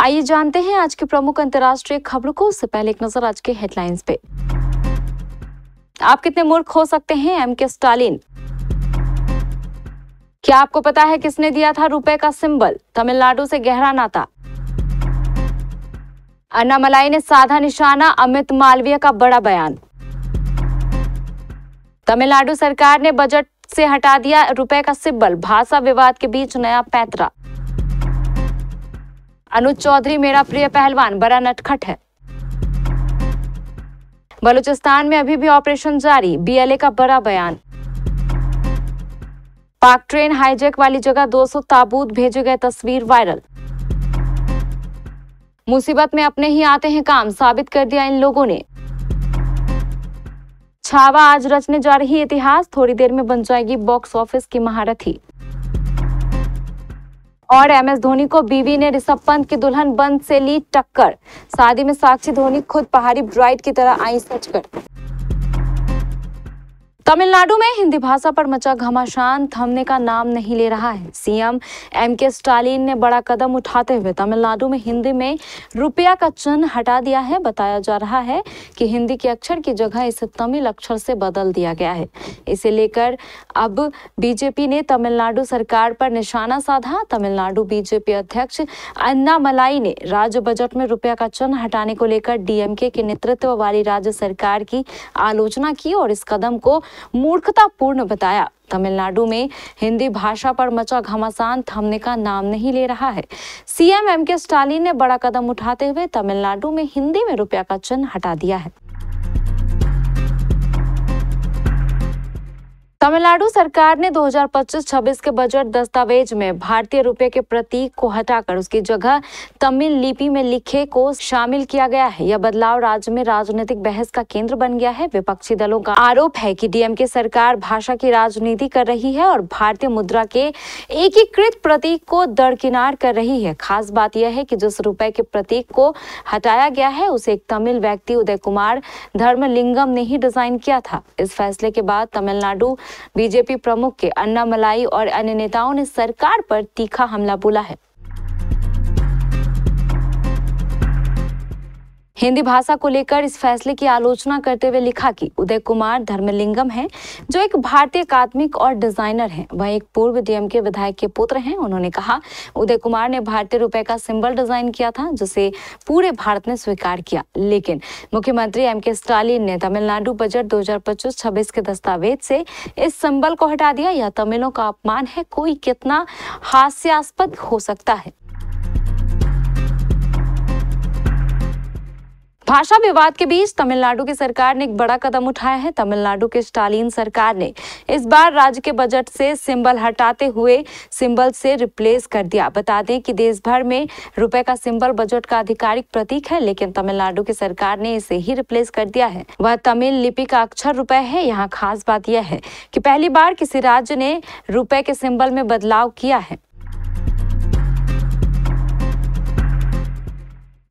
आइए जानते हैं आज की प्रमुख अंतर्राष्ट्रीय खबरों को। उससे पहले एक नजर आज के हेडलाइंस पे। आप कितने मूर्ख हो सकते हैं, एमके स्टालिन। क्या आपको पता है किसने दिया था रुपए का सिंबल? तमिलनाडु से गहरा नाता। अन्नामलाई ने साधा निशाना, अमित मालवीय का बड़ा बयान। तमिलनाडु सरकार ने बजट से हटा दिया रुपए का सिंबल, भाषा विवाद के बीच नया पैंतरा। अनुज चौधरी मेरा प्रिय पहलवान, बड़ा नटखट है। बलूचिस्तान में अभी भी ऑपरेशन जारी, बीएलए का बड़ा बयान। पाक ट्रेन हाईजैक वाली जगह 200 ताबूत भेजे गए, तस्वीर वायरल। मुसीबत में अपने ही आते हैं काम, साबित कर दिया इन लोगों ने। छावा आज रचने जा रही इतिहास, थोड़ी देर में बन जाएगी बॉक्स ऑफिस की महारथी। और एमएस धोनी को बीवी ने ऋषभ पंत की दुल्हन बन से ली टक्कर, शादी में साक्षी धोनी खुद पहाड़ी ब्राइड की तरह आई सजकर। तमिलनाडु में हिंदी भाषा पर मचा घमासान थमने का नाम नहीं ले रहा है। सीएम एमके स्टालिन ने बड़ा कदम उठाते हुए तमिलनाडु में हिंदी में रुपया का चिन्ह हटा दिया है। बताया जा रहा है कि हिंदी के अक्षर की जगह इसे तमिल अक्षर से बदल दिया गया है। इसे लेकर अब बीजेपी ने तमिलनाडु सरकार पर निशाना साधा। तमिलनाडु बीजेपी अध्यक्ष अन्नामलाई ने राज्य बजट में रुपया का चिन्ह हटाने को लेकर डीएमके के नेतृत्व वाली राज्य सरकार की आलोचना की और इस कदम को मूर्खतापूर्ण बताया। तमिलनाडु में हिंदी भाषा पर मचा घमासान थमने का नाम नहीं ले रहा है। सीएम एमके स्टालिन ने बड़ा कदम उठाते हुए तमिलनाडु में हिंदी में रुपया का चिन्ह हटा दिया है। तमिलनाडु सरकार ने 2025-26 के बजट दस्तावेज में भारतीय रुपए के प्रतीक को हटाकर उसकी जगह तमिल लिपि में लिखे को शामिल किया गया है। यह बदलाव राज्य में राजनीतिक बहस का केंद्र बन गया है। विपक्षी दलों का आरोप है कि डीएमके सरकार भाषा की राजनीति कर रही है और भारतीय मुद्रा के एकीकृत प्रतीक को दरकिनार कर रही है। खास बात यह है कि जिस रुपए के प्रतीक को हटाया गया है उसे एक तमिल व्यक्ति उदय कुमार धर्मलिंगम ने ही डिजाइन किया था। इस फैसले के बाद तमिलनाडु बीजेपी प्रमुख के अन्नामलाई और अन्य नेताओं ने सरकार पर तीखा हमला बोला है। हिंदी भाषा को लेकर इस फैसले की आलोचना करते हुए लिखा कि उदय कुमार धर्मलिंगम हैं, जो एक भारतीय अकादमिक और डिजाइनर हैं। वह एक पूर्व डीएमके विधायक के पुत्र हैं। उन्होंने कहा, उदय कुमार ने भारतीय रुपए का सिंबल डिजाइन किया था, जिसे पूरे भारत ने स्वीकार किया। लेकिन मुख्यमंत्री एमके स्टालिन ने तमिलनाडु बजट 2025-26 के दस्तावेज से इस सिंबल को हटा दिया। यह तमिलों का अपमान है। कोई कितना हास्यास्पद हो सकता है। भाषा विवाद के बीच तमिलनाडु की सरकार ने एक बड़ा कदम उठाया है। तमिलनाडु के स्टालिन सरकार ने इस बार राज्य के बजट से सिंबल हटाते हुए सिंबल से रिप्लेस कर दिया। बता दें कि देश भर में रुपए का सिंबल बजट का आधिकारिक प्रतीक है, लेकिन तमिलनाडु की सरकार ने इसे ही रिप्लेस कर दिया है। वह तमिल लिपि का अक्षर रुपए है। यहाँ खास बात यह है कि पहली बार किसी राज्य ने रुपए के सिंबल में बदलाव किया है।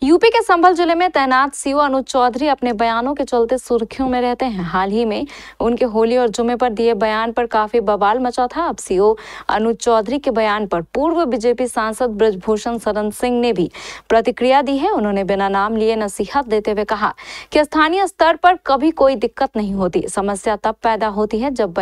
यूपी के संभल जिले में तैनात सीओ अनुज चौधरी अपने बयानों के चलते सुर्खियों में रहते हैं। हाल ही में उनके होली और जुमे पर दिए बयान पर काफी बवाल मचा था। अब सीओ अनुज चौधरी के बयान पर पूर्व बीजेपी सांसद बृजभूषण शरण सिंह ने भी प्रतिक्रिया दी है। उन्होंने बिना नाम लिए नसीहत देते हुए कहा कि स्थानीय स्तर पर कभी कोई दिक्कत नहीं होती, समस्या तब पैदा होती है जब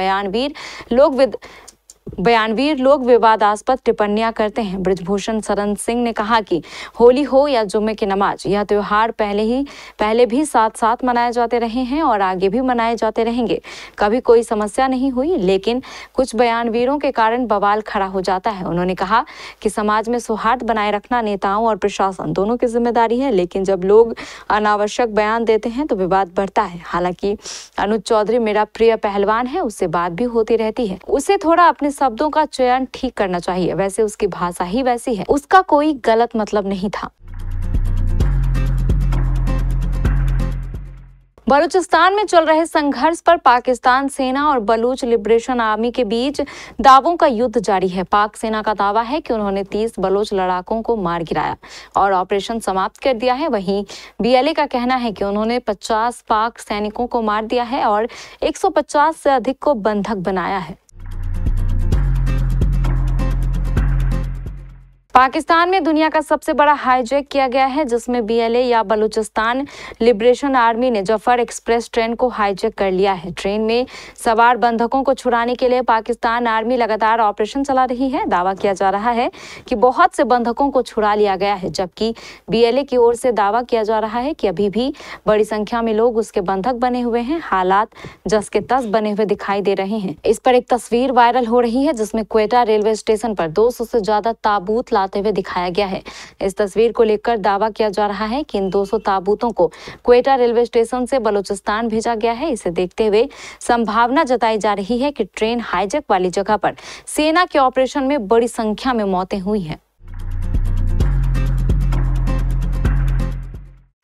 बयानवीर लोग विवादास्पद टिप्पणियां करते हैं। बृजभूषण शरण सिंह ने कहा कि होली हो या जुम्मे की नमाज, यह त्योहार पहले भी साथ साथ मनाए जाते रहे हैं और आगे भी मनाए जाते रहेंगे। कभी कोई समस्या नहीं हुई, लेकिन कुछ बयानवीरों के कारण बवाल खड़ा हो जाता है। उन्होंने कहा कि समाज में सौहार्द बनाए रखना नेताओं और प्रशासन दोनों की जिम्मेदारी है, लेकिन जब लोग अनावश्यक बयान देते हैं तो विवाद बढ़ता है। हालांकि अनुज चौधरी मेरा प्रिय पहलवान है, उससे बात भी होती रहती है। उसे थोड़ा अपने शब्दों का चयन ठीक करना चाहिए। वैसे उसकी भाषा ही वैसी है, उसका कोई गलत मतलब नहीं था। बलूचिस्तान में चल रहे संघर्ष पर पाकिस्तान सेना और बलूच लिबरेशन आर्मी के बीच दावों का युद्ध जारी है। पाक सेना का दावा है कि उन्होंने 30 बलूच लड़ाकों को मार गिराया और ऑपरेशन समाप्त कर दिया है। वहीं बीएलए का कहना है कि उन्होंने 50 पाक सैनिकों को मार दिया है और 150 से अधिक को बंधक बनाया है। पाकिस्तान में दुनिया का सबसे बड़ा हाईजैक किया गया है, जिसमें बीएलए या बलूचिस्तान लिबरेशन आर्मी ने जफर एक्सप्रेस ट्रेन को हाईजैक कर लिया है। ट्रेन में सवार बंधकों को छुड़ाने के लिए पाकिस्तान आर्मी लगातार ऑपरेशन चला रही है। दावा किया जा रहा है कि बहुत से बंधकों को छुड़ा लिया गया है, जबकि बीएलए की ओर से दावा किया जा रहा है कि अभी भी बड़ी संख्या में लोग उसके बंधक बने हुए हैं। हालात जस के तस बने हुए दिखाई दे रहे हैं। इस पर एक तस्वीर वायरल हो रही है, जिसमें क्वेटा रेलवे स्टेशन पर 200 से ज्यादा ताबूत लाते हुए दिखाया गया है। इस तस्वीर को लेकर दावा किया जा रहा है कि इन 200 ताबूतों को क्वेटा रेलवे स्टेशन से बलूचिस्तान भेजा गया है। इसे देखते हुए संभावना जताई जा रही है कि ट्रेन हाईजैक वाली जगह पर सेना के ऑपरेशन में बड़ी संख्या में मौतें हुई हैं।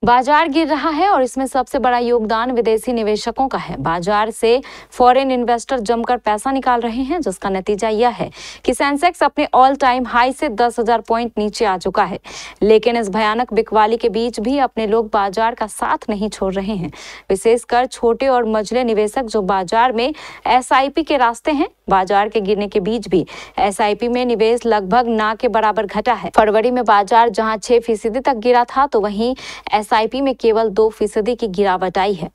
बाजार गिर रहा है और इसमें सबसे बड़ा योगदान विदेशी निवेशकों का है। बाजार से फॉरेन इन्वेस्टर जमकर पैसा निकाल रहे हैं, जिसका नतीजा यह है कि सेंसेक्स अपने ऑल टाइम हाई से 10,000 पॉइंट नीचे आ चुका है। लेकिन इस भयानक बिकवाली के बीच भी अपने लोग बाजार का साथ नहीं छोड़ रहे हैं, विशेषकर छोटे और मझले निवेशक जो बाजार में एसआईपी के रास्ते हैं। बाजार के गिरने के बीच भी एसआईपी में निवेश लगभग ना के बराबर घटा है। फरवरी में बाजार जहां 6% तक गिरा था, तो वहीं एसआईपी में केवल 2% की गिरावट आई है।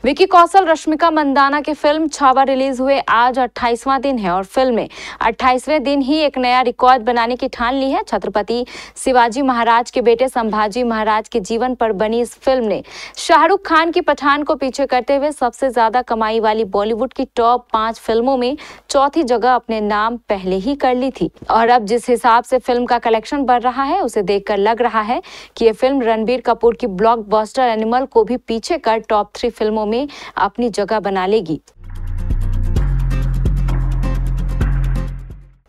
विकी कौशल रश्मिका मंदाना की फिल्म छावा रिलीज हुए आज 28वां दिन है और फिल्म ने 28वें दिन ही एक नया रिकॉर्ड बनाने की ठान ली है। छत्रपति शिवाजी महाराज के बेटे संभाजी महाराज के जीवन पर बनी इस फिल्म ने शाहरुख खान की पठान को पीछे करते हुए सबसे ज्यादा कमाई वाली बॉलीवुड की टॉप 5 फिल्मों में चौथी जगह अपने नाम पहले ही कर ली थी। और अब जिस हिसाब से फिल्म का कलेक्शन बढ़ रहा है, उसे देखकर लग रहा है कि ये फिल्म रणबीर कपूर की ब्लॉकबस्टर एनिमल को भी पीछे कर टॉप 3 फिल्मों में अपनी जगह बना लेगी।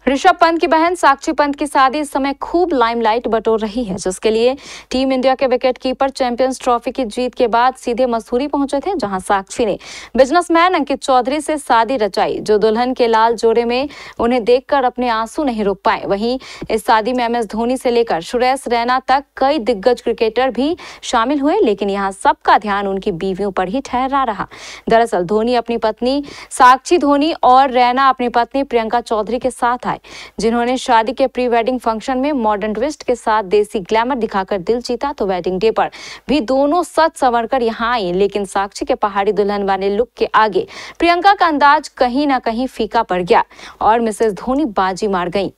ऋषभ पंत की बहन साक्षी पंत की शादी इस समय खूब लाइमलाइट बटोर रही है, जिसके लिए टीम इंडिया के विकेटकीपर चैंपियंस ट्रॉफी की जीत के बाद सीधे मसूरी पहुंचे थे, जहां साक्षी ने बिजनेसमैन अंकित चौधरी से शादी रचाई, जो दुल्हन के लाल जोड़े में उन्हें देखकर अपने आंसू नहीं रोक पाए। वहीं इस शादी में एमएस धोनी से लेकर सुरेश रैना तक कई दिग्गज क्रिकेटर भी शामिल हुए, लेकिन यहाँ सबका ध्यान उनकी बीवियों पर ही ठहरा रहा। दरअसल धोनी अपनी पत्नी साक्षी धोनी और रैना अपनी पत्नी प्रियंका चौधरी के साथ आए, जिन्होंने शादी के प्री वेडिंग फंक्शन में मॉडर्न ट्विस्ट के साथ देसी ग्लैमर दिखाकर दिल जीता। तो वेडिंग डे पर भी दोनों सज संवर कर यहाँ आई, लेकिन साक्षी के पहाड़ी दुल्हन वाले लुक के आगे प्रियंका का अंदाज कहीं ना कहीं फीका पड़ गया और मिसेस धोनी बाजी मार गई।